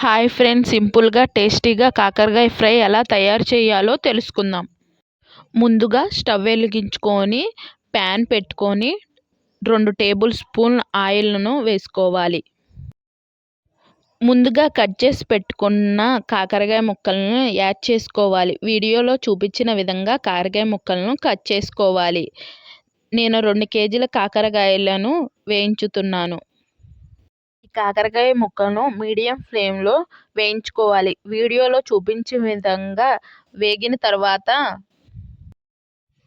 Hi friends, సింపుల్గా టేస్టీగా కాకరకాయ ఫ్రై ఎలా తయారు చేయాలో తెలుసుకుందాం. ముందుగా స్టవ్ వెలిగించుకొని ప్యాన్ పెట్టుకొని 2 టేబుల్ స్పూన్ ఆయిల్ను వేసుకోవాలి. ముందుగా కట్ చేసి పెట్టుకున్న కాకరకాయ ముక్కలను యాడ్ చేసుకోవాలి. వీడియోలో చూపించిన విధంగా కాకరకాయ ముక్కలను కట్ చేసుకోవాలి. నేను 2 కేజీల కాకరకాయలను వేయించుతున్నాను. కాకరకాయ ముక్కలను మీడియం ఫ్లేమ్లో వేయించుకోవాలి. వీడియోలో చూపించిన విధంగా వేగిన తర్వాత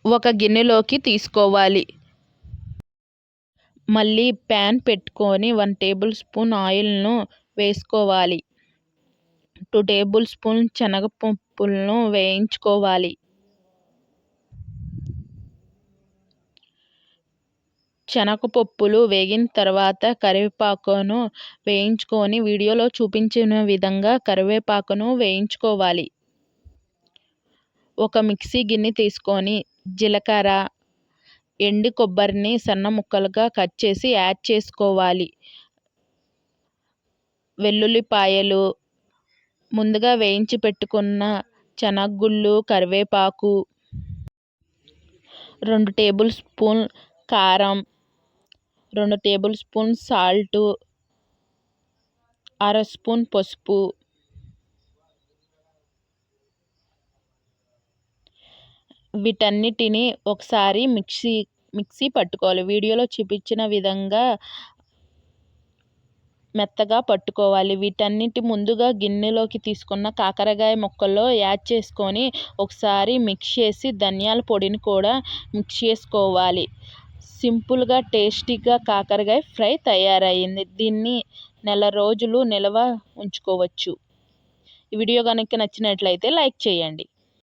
ఒక గిన్నెలోకి తీసుకోవాలి. మళ్ళీ ప్యాన్ పెట్టుకొని 1 టేబుల్ స్పూన్ ఆయిల్ను వేసుకోవాలి. 2 టేబుల్ స్పూన్ శనగపప్పులను వేయించుకోవాలి. శనగపప్పులు వేగిన తర్వాత కరివేపాకును వేయించుకొని వీడియోలో చూపించిన విధంగా కరివేపాకును వేయించుకోవాలి. ఒక మిక్సీ గిన్నె తీసుకొని జీలకర్ర, ఎండు కొబ్బరిని సన్న ముక్కలుగా కట్ చేసి యాడ్ చేసుకోవాలి. వెల్లుల్లిపాయలు, ముందుగా వేయించి పెట్టుకున్న శనగగుళ్ళు, కరివేపాకు, 2 టేబుల్ స్పూన్ కారం, 2 టేబుల్ స్పూన్ సాల్టు, అర స్పూన్ పసుపు, వీటన్నిటిని ఒకసారి మిక్సీ పట్టుకోవాలి. వీడియోలో చూపించిన విధంగా మెత్తగా పట్టుకోవాలి. వీటన్నిటి ముందుగా గిన్నెలోకి తీసుకున్న కాకరకాయ ముక్కల్లో యాడ్ చేసుకొని ఒకసారి మిక్స్ చేసి ధనియాల పొడిని కూడా మిక్స్ చేసుకోవాలి. సింపుల్గా టేస్టీగా కాకరకాయ ఫ్రై తయారయ్యింది. దీన్ని నెల రోజులు నిల్వ ఉంచుకోవచ్చు. ఈ వీడియో కనుక నచ్చినట్లయితే లైక్ చేయండి.